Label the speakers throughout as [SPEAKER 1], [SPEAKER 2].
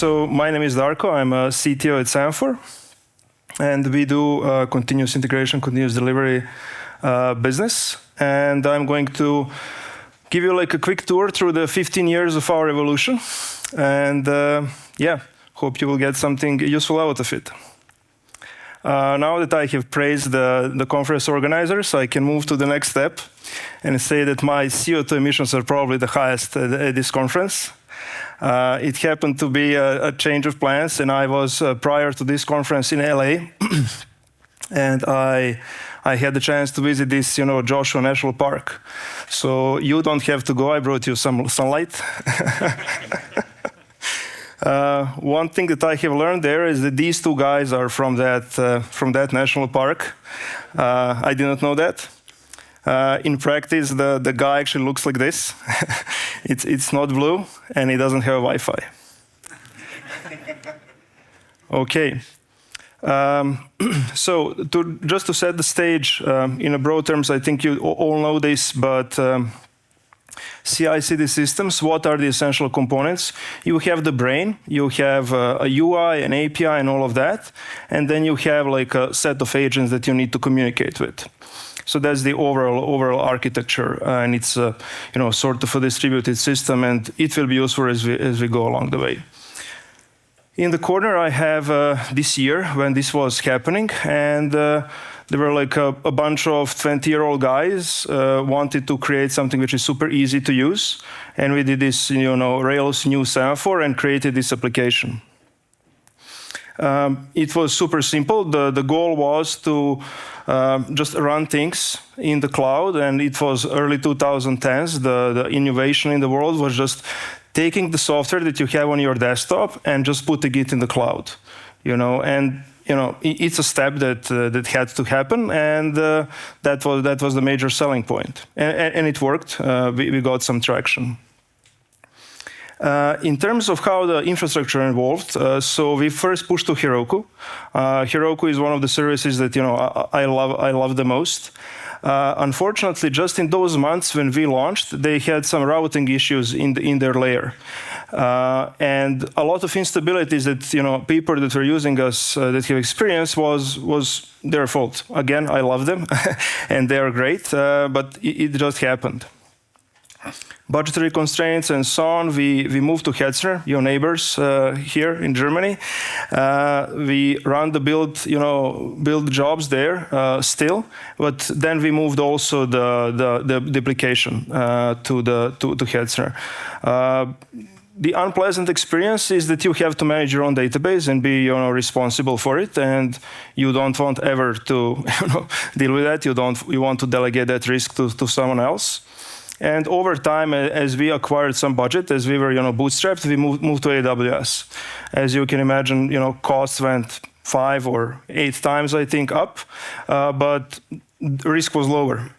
[SPEAKER 1] So my name is Darko. I'm a CTO at Semaphore, and we do continuous integration, continuous delivery business. And I'm going to give you like a quick tour through the 15 years of our evolution. And yeah, hope you will get something useful out of it. Now that I have praised the conference organizers, I can move to the next step and say that my CO2 emissions are probably the highest at this conference. It happened to be a change of plans, and I was prior to this conference in LA, and I had the chance to visit this, Joshua National Park. So you don't have to go. I brought you some sunlight. One thing that I have learned there is that these two guys are from that national park. I did not know that. In practice, the guy actually looks like this. It's not blue, and he doesn't have Wi-Fi. Okay. So just to set the stage, in broad terms, I think you all know this, but CI/CD systems, what are the essential components? You have the brain, you have a UI, an API, and all of that, and then you have like a set of agents that you need to communicate with. So that's the overall architecture, and it's sort of a distributed system, and it will be useful as we go along the way. In the corner, I have this year when this was happening, and there were like a bunch of 20-year-old guys wanted to create something which is super easy to use, and we did this, Rails new Semaphore and created this application. It was super simple. The goal was to just run things in the cloud, and it was early 2010s. The innovation in the world was just taking the software that you have on your desktop and just putting it in the cloud, it's a step that had to happen, and that was the major selling point, and it worked. We got some traction. In terms of how the infrastructure evolved, so we first pushed to Heroku. Heroku is one of the services that I love the most. Unfortunately, just in those months when we launched, they had some routing issues in their layer. And a lot of instabilities that people that were using us that have experienced was their fault. Again, I love them, and they are great, but it just happened. Budgetary constraints and so on. We moved to Hetzner, your neighbors here in Germany. We run the build jobs there still, but then we moved also the application to Hetzner. The unpleasant experience is that you have to manage your own database and be responsible for it, and you don't want ever to deal with that. You want to delegate that risk to someone else. And over time, as we acquired some budget, as we were bootstrapped, we moved to AWS. As you can imagine, costs went 5 or 8 times, I think, up, but risk was lower.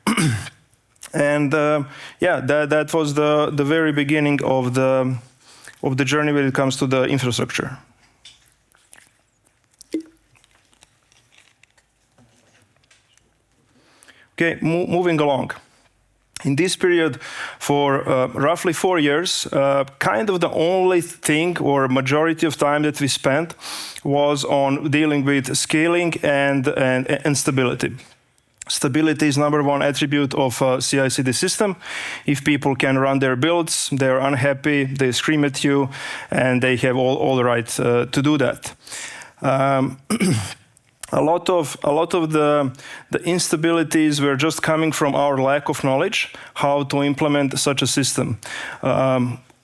[SPEAKER 1] And that was the very beginning of the journey when it comes to the infrastructure. Okay, moving along. In this period, for roughly 4 years, kind of the only thing or majority of time that we spent was on dealing with scaling and stability. Stability is number one attribute of a CI/CD system. If people can run their builds, they're unhappy, they scream at you, and they have all the right to do that. A lot of the instabilities were just coming from our lack of knowledge how to implement such a system.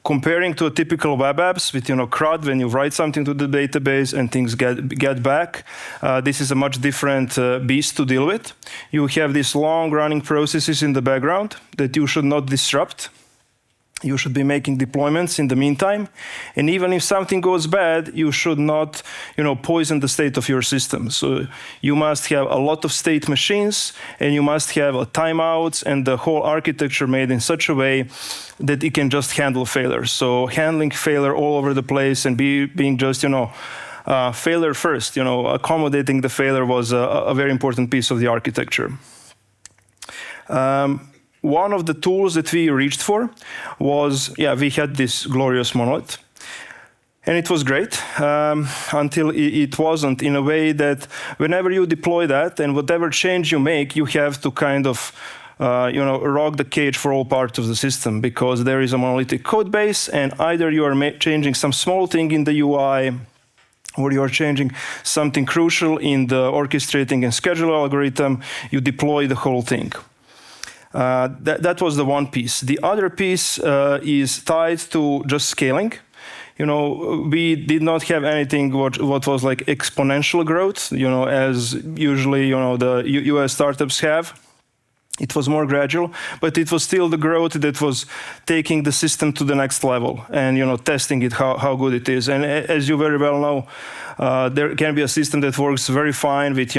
[SPEAKER 1] Comparing to a typical web apps with CRUD, when you write something to the database and things get back, this is a much different beast to deal with. You have these long-running processes in the background that you should not disrupt. You should be making deployments in the meantime. And even if something goes bad, you should not, poison the state of your system. So you must have a lot of state machines, and you must have timeouts and the whole architecture made in such a way that it can just handle failure. So handling failure all over the place and being just, failure first, accommodating the failure was a very important piece of the architecture. One of the tools that we reached for was, we had this glorious monolith. And it was great until it wasn't, in a way that whenever you deploy that and whatever change you make, you have to kind of rock the cage for all parts of the system, because there is a monolithic code base, and either you are changing some small thing in the UI, or you are changing something crucial in the orchestrating and schedule algorithm, you deploy the whole thing. That was the one piece. The other piece is tied to just scaling. We did not have anything what was like exponential growth, as usually, the US startups have. It was more gradual, but it was still the growth that was taking the system to the next level and, testing it, how good it is. And as you very well know, there can be a system that works very fine with,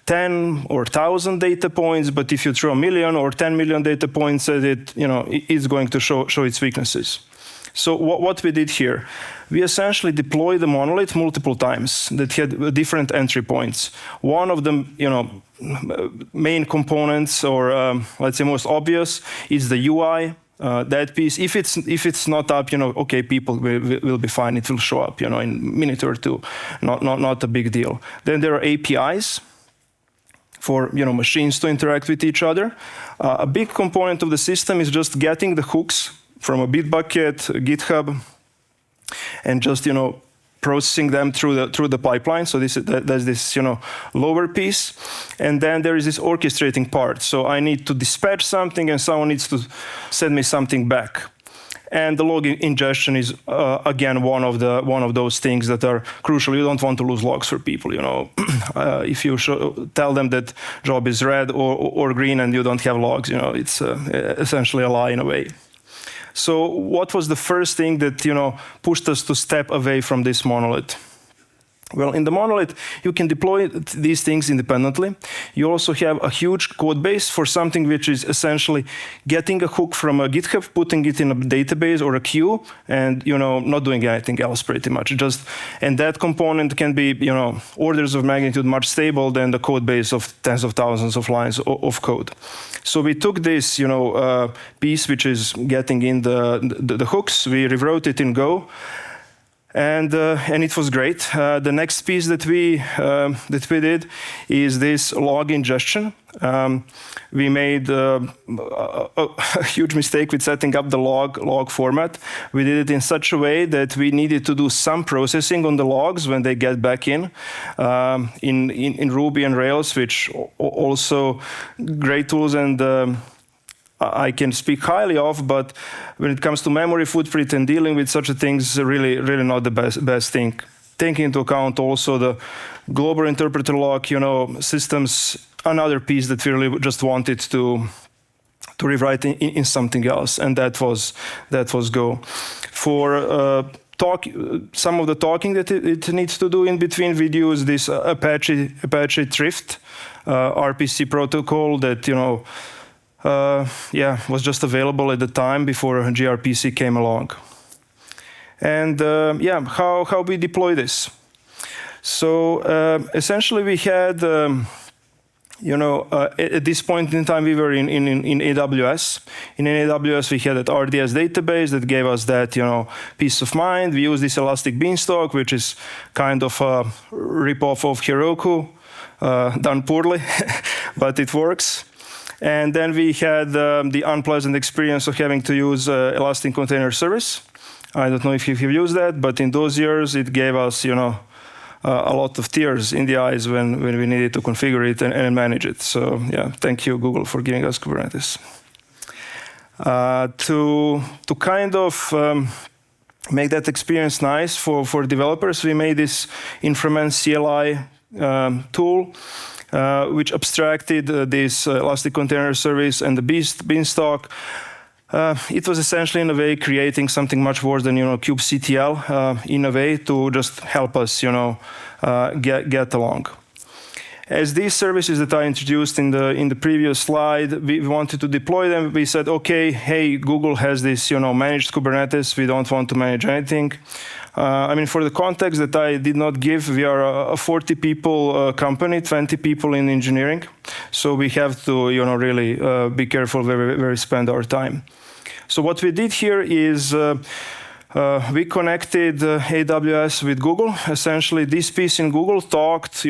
[SPEAKER 1] 10 or 1,000 data points, but if you throw 1 million or 10 million data points at it, it's going to show its weaknesses. So what we did here, we essentially deployed the monolith multiple times that had different entry points. One of the main components, or let's say most obvious, is the UI. That piece, if it's not up, okay, people will be fine. It will show up, in a minute or two. Not a big deal. Then there are APIs for machines to interact with each other. A big component of the system is just getting the hooks from a Bitbucket, GitHub, and just processing them through the pipeline. So there's this lower piece, and then there is this orchestrating part. So I need to dispatch something, and someone needs to send me something back. And the log ingestion is again one of those things that are crucial. You don't want to lose logs for people. If you tell them that job is red or green and you don't have logs, it's essentially a lie in a way. So what was the first thing that pushed us to step away from this monolith? Well, in the monolith, you can deploy these things independently. You also have a huge code base for something which is essentially getting a hook from a GitHub, putting it in a database or a queue, and not doing anything else pretty much. And that component can be orders of magnitude much stable than the code base of tens of thousands of lines of code. So we took this piece which is getting in the hooks, we rewrote it in Go. And it was great. The next piece that we did is this log ingestion. We made a huge mistake with setting up the log format. We did it in such a way that we needed to do some processing on the logs when they get back in Ruby and Rails, which also great tools, and I can speak highly of, but when it comes to memory footprint and dealing with such a things, really not the best thing. Taking into account also the global interpreter lock, systems, another piece that we really just wanted to rewrite in something else, and that was Go. For some of the talking that it needs to do in between, we use this Apache Thrift RPC protocol that was just available at the time before gRPC came along. And how we deploy this? So essentially we had, at this point in time we were in AWS. In AWS we had that RDS database that gave us that peace of mind. We use this Elastic Beanstalk, which is kind of a ripoff of Heroku, done poorly, but it works. And then we had the unpleasant experience of having to use Elastic Container Service. I don't know if you've used that, but in those years it gave us, a lot of tears in the eyes when we needed to configure it and manage it. So yeah, thank you, Google, for giving us Kubernetes. To kind of make that experience nice for developers, we made this Inframan CLI tool, which abstracted this Elastic Container Service and the Beanstalk. It was essentially, in a way, creating something much worse than kubectl, in a way, to just help us, get along. As these services that I introduced in the previous slide, we wanted to deploy them. We said, okay, hey, Google has this, managed Kubernetes. We don't want to manage anything. For the context that I did not give, we are a 40 people company, 20 people in engineering. So we have to, really be careful where we spend our time. So what we did here is We connected AWS with Google. Essentially, this piece in Google talked,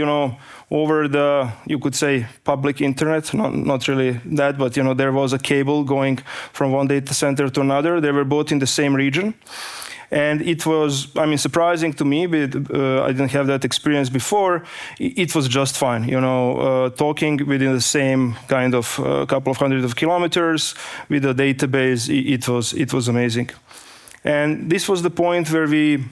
[SPEAKER 1] over the, you could say, public internet. Not really that, but there was a cable going from one data center to another. They were both in the same region. And it was, surprising to me, but I didn't have that experience before. It was just fine, talking within the same kind of couple of hundred of kilometers with a database. It was amazing. And this was the point where we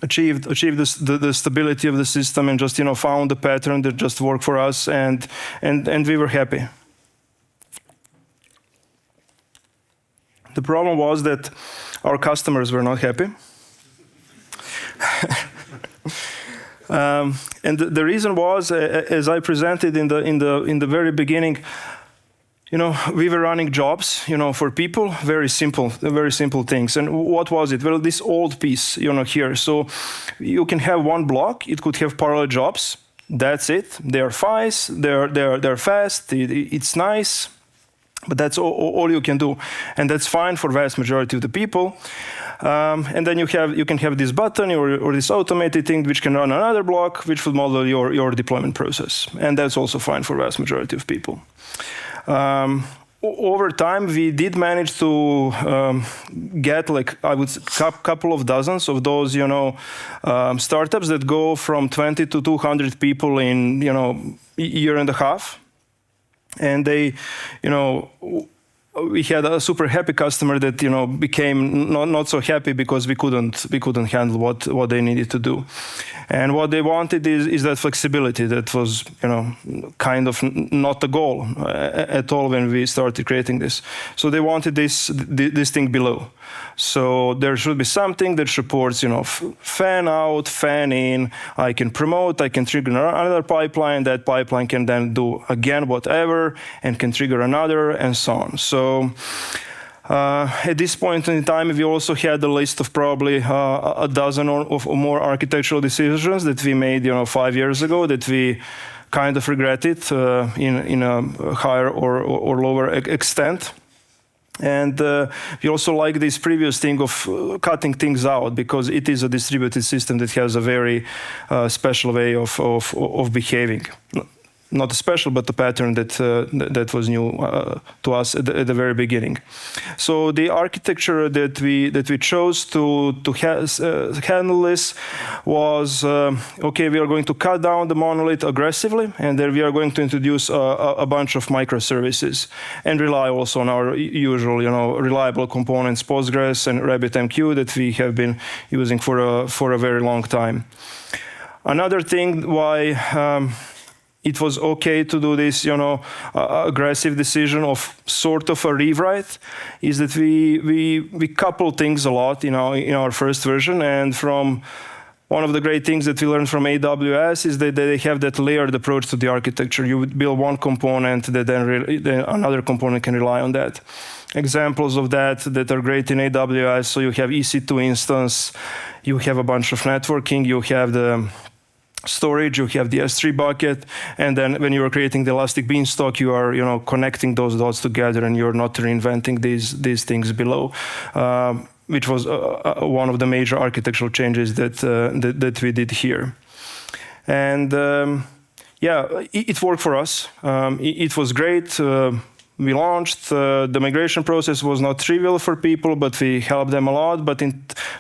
[SPEAKER 1] achieved the stability of the system and just found a pattern that just worked for us, and we were happy. The problem was that our customers were not happy. And the reason was, as I presented in the very beginning, we were running jobs, for people, very simple things. And what was it? Well, this old piece, here. So you can have one block. It could have parallel jobs. That's it. They're fast. They're fast. It's nice. But that's all you can do, and that's fine for vast majority of the people. And then you can have this button or this automated thing which can run another block, which will model your deployment process, and that's also fine for vast majority of people. Over time, we did manage to get, I would say, couple of dozens of those, startups that go from 20 to 200 people in, a year and a half. And they, we had a super happy customer that became not so happy because we couldn't handle what they needed to do, and what they wanted is that flexibility that was kind of not the goal at all when we started creating this. So they wanted this thing below. So there should be something that supports fan out, fan in. I can promote, I can trigger another pipeline. That pipeline can then do again whatever and can trigger another, and so on. So at this point in time, we also had a list of probably a dozen or more architectural decisions that we made 5 years ago that we kind of regretted in a higher or lower extent. And we also like this previous thing of cutting things out, because it is a distributed system that has a very special way of behaving. Not special, but the pattern that was new to us at the very beginning. So the architecture that we chose to handle this was okay. We are going to cut down the monolith aggressively, and then we are going to introduce a bunch of microservices and rely also on our usual, reliable components, Postgres and RabbitMQ that we have been using for a very long time. Another thing why it was okay to do this, aggressive decision of sort of a rewrite, is that we couple things a lot, in our first version. And from one of the great things that we learned from AWS is that they have that layered approach to the architecture. You would build one component that then another component can rely on that. Examples of that are great in AWS. So you have EC2 instance, you have a bunch of networking, you have the storage, you have the S3 bucket, and then when you are creating the elastic beanstalk, you are connecting those dots together, and you're not reinventing these things below, which was one of the major architectural changes that we did here. And it worked for us. It was great. We launched. The migration process was not trivial for people, but we helped them a lot. But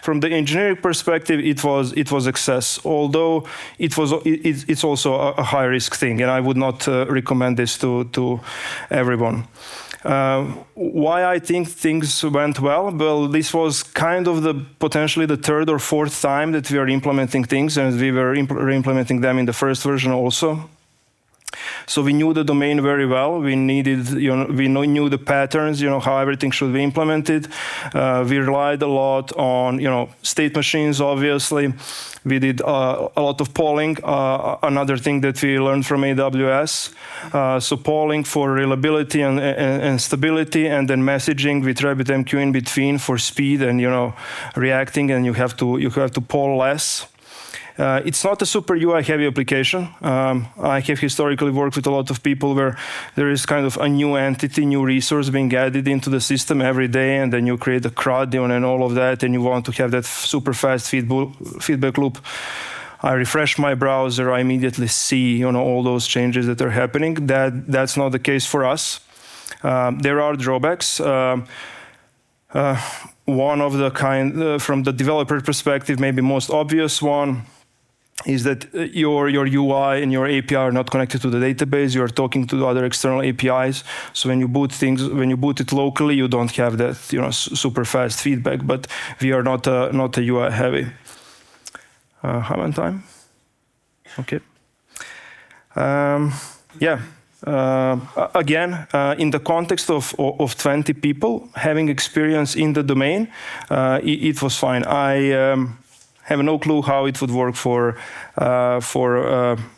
[SPEAKER 1] from the engineering perspective, it was success. Although it's also a high risk thing, and I would not recommend this to everyone. Why I think things went well? Well, this was kind of potentially the third or fourth time that we are implementing things, and we were implementing them in the first version also. So we knew the domain very well. We knew the patterns, how everything should be implemented. We relied a lot on, state machines, obviously. We did a lot of polling, another thing that we learned from AWS. So polling for reliability and stability, and then messaging with RabbitMQ in between for speed and, reacting, and you have to poll less. It's not a super UI-heavy application. I have historically worked with a lot of people where there is kind of a new entity, new resource being added into the system every day, and then you create a CRUD and all of that, and you want to have that super fast feedback loop. I refresh my browser, I immediately see all those changes that are happening. That's not the case for us. There are drawbacks. One of the kind, from the developer perspective, maybe most obvious one, is that your UI and your API are not connected to the database. You are talking to other external APIs. So when you boot it locally, you don't have that super fast feedback. But we are not a UI heavy. How am I on time? Okay. Again, in the context of 20 people having experience in the domain, it was fine. I have no clue how it would work for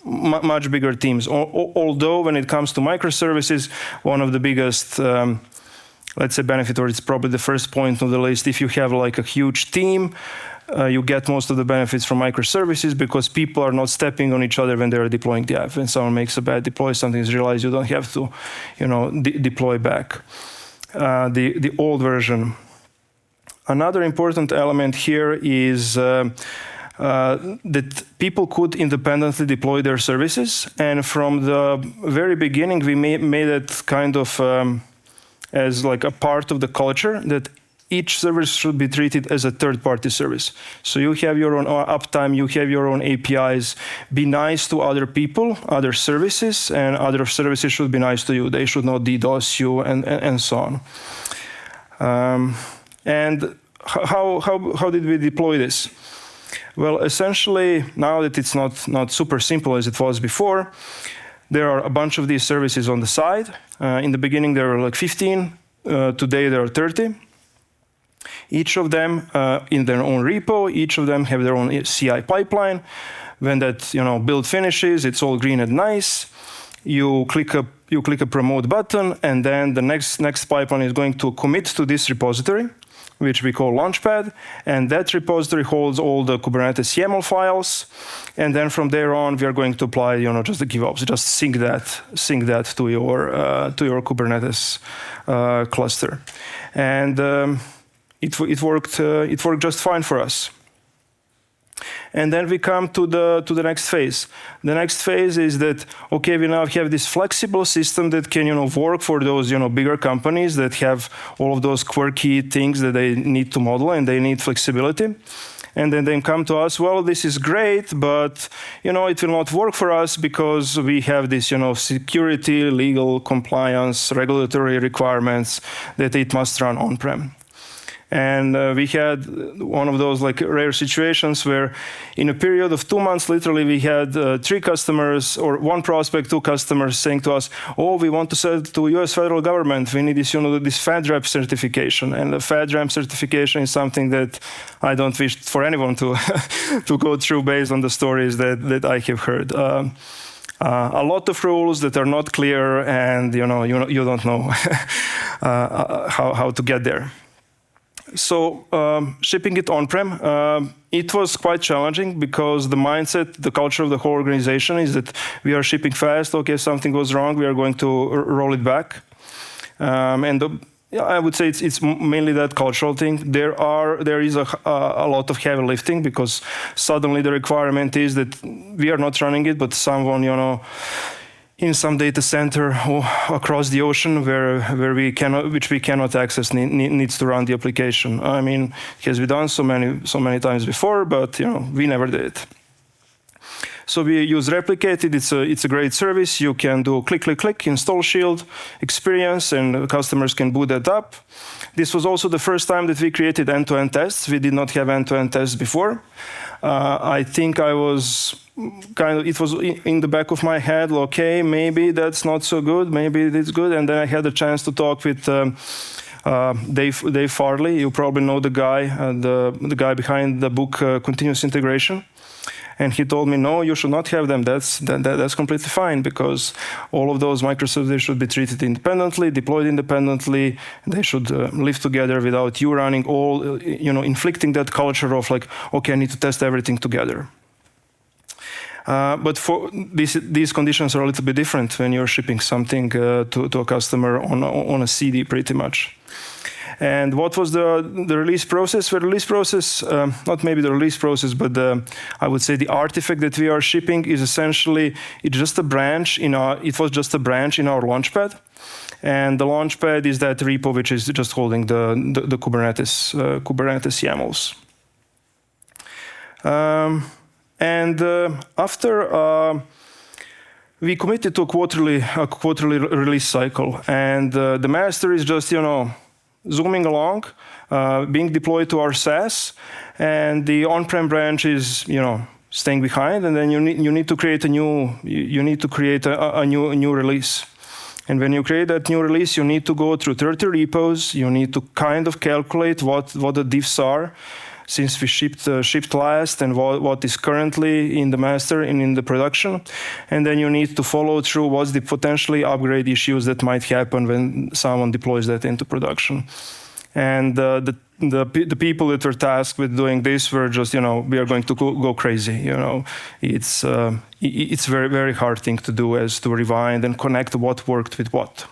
[SPEAKER 1] much bigger teams. Although when it comes to microservices, one of the biggest, let's say, benefit, or it's probably the first point on the list, if you have like a huge team, you get most of the benefits from microservices because people are not stepping on each other when they are deploying the app. When someone makes a bad deploy, something is realized, you don't have to, deploy back the old version. Another important element here is that people could independently deploy their services, and from the very beginning, we made it kind of as like a part of the culture that each service should be treated as a third-party service. So you have your own uptime, you have your own APIs. Be nice to other people, other services, and other services should be nice to you. They should not DDoS you, and so on. And how did we deploy this? Well, essentially, now that it's not super simple as it was before, there are a bunch of these services on the side. In the beginning, there were like 15. Today, there are 30. Each of them in their own repo. Each of them have their own CI pipeline. When that build finishes, it's all green and nice. You click a promote button, and then the next pipeline is going to commit to this repository, which we call Launchpad, and that repository holds all the Kubernetes YAML files, and then from there on we are going to apply, just the GitOps, just sync that to your Kubernetes cluster, and it worked just fine for us. And then we come to the next phase. The next phase is that, okay, we now have this flexible system that can work for those bigger companies that have all of those quirky things that they need to model and they need flexibility. And then they come to us, well, this is great, but it will not work for us because we have this security, legal compliance, regulatory requirements that it must run on-prem. And we had one of those rare situations where in a period of 2 months, literally we had 3 customers, or 1 prospect, 2 customers saying to us, oh, we want to sell to US federal government. We need this, this FedRAMP certification. And the FedRAMP certification is something that I don't wish for anyone to, to go through based on the stories that I have heard. A lot of rules that are not clear, and you don't know how to get there. So shipping it on-prem, it was quite challenging because the mindset, the culture of the whole organization is that we are shipping fast. Okay, if something goes wrong, we are going to roll it back. I would say it's mainly that cultural thing. There is a lot of heavy lifting because suddenly the requirement is that we are not running it, but someone, in some data center across the ocean which we cannot access needs to run the application. I mean, it has been done so many times before, but we never did it. So we use Replicated. It's a great service. You can do click, click, click, install shield, experience, and customers can boot that up. This was also the first time that we created end-to-end tests. We did not have end-to-end tests before. I think it was in the back of my head, okay, maybe that's not so good, maybe it's good. And then I had a chance to talk with Dave Farley. You probably know the guy, the guy behind the book Continuous Integration. And he told me, no, you should not have them. That's completely fine because all of those microservices should be treated independently, deployed independently. They should live together without you running inflicting that culture of okay, I need to test everything together. But for these conditions are a little bit different when you're shipping something to a customer on a CD, pretty much. And what was the release process? The release process, not maybe the release process, but I would say the artifact that we are shipping is essentially it was just a branch in our Launchpad. And the Launchpad is that repo which is just holding the Kubernetes YAMLs. After we committed to a quarterly release cycle, and the master is just zooming along, being deployed to our SaaS, and the on-prem branch is staying behind, and then you need to create a new release. And when you create that new release, you need to go through 30 repos. You need to kind of calculate what the diffs are, since we shipped last, and what is currently in the master and in the production. And then you need to follow through what's the potentially upgrade issues that might happen when someone deploys that into production. And the people that were tasked with doing this were just, we are going to go crazy. It's very, very hard thing to do, as to rewind and connect what worked with what.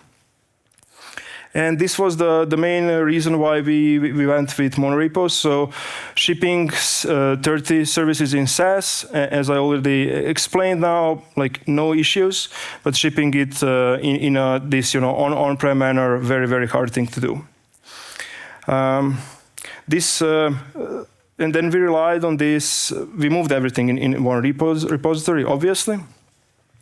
[SPEAKER 1] And this was the main reason why we went with Monorepos. So shipping 30 services in SaaS, as I already explained now, like no issues, but shipping it in this on-prem manner, very, very hard thing to do. And then we relied on this. We moved everything in one repository, obviously.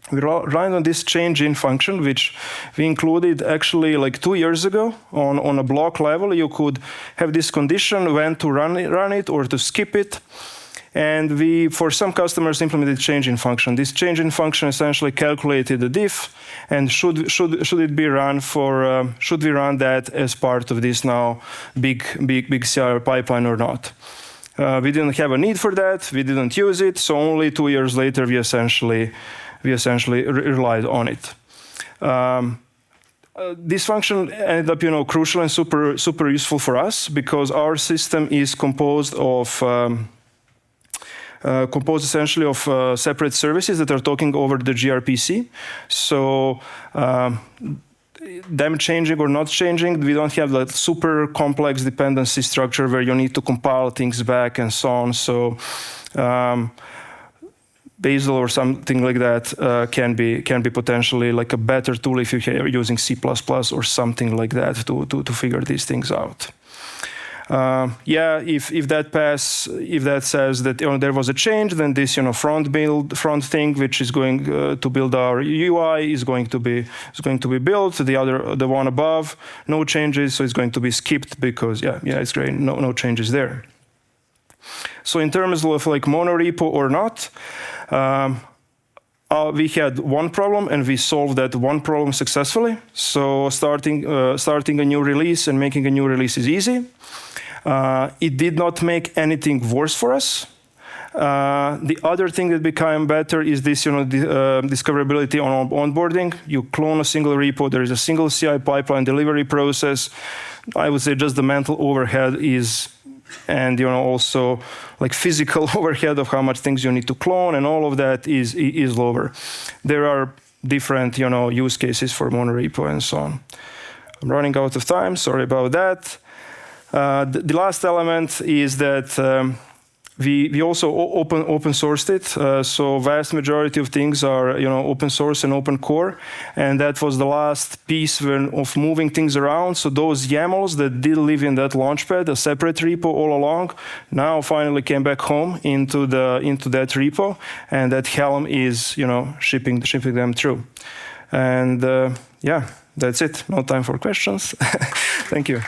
[SPEAKER 1] We relied on this change-in function, which we included actually like 2 years ago on a block level. You could have this condition when to run it or to skip it. And we, for some customers, implemented change-in function. This change-in function essentially calculated the diff, and should it be run should we run that as part of this now big CI pipeline or not? We didn't have a need for that. We didn't use it. So only 2 years later, we essentially relied on it. This function ended up, crucial and super useful for us, because our system is composed essentially of separate services that are talking over the gRPC. So them changing or not changing, we don't have that super complex dependency structure where you need to compile things back and so on. So Bazel or something like that can be potentially like a better tool if you're using C++ or something like that to figure these things out. If that says that there was a change, then this front thing which is going to build our UI is going to be built. The one above, no changes, so it's going to be skipped because it's great, no changes there. So in terms of like monorepo or not, we had one problem and we solved that one problem successfully. So starting a new release and making a new release is easy. It did not make anything worse for us. The other thing that became better is this, discoverability on onboarding. You clone a single repo, there is a single CI pipeline delivery process. I would say just the mental overhead and also like physical overhead of how much things you need to clone, and all of that is lower. There are different use cases for monorepo and so on. I'm running out of time, sorry about that. The last element is that we also open sourced it. So vast majority of things are open source and open core, and that was the last piece of moving things around. So those YAMLs that did live in that Launchpad, a separate repo all along, now finally came back home into that repo, and that Helm is shipping them through. And that's it. No time for questions. Thank you.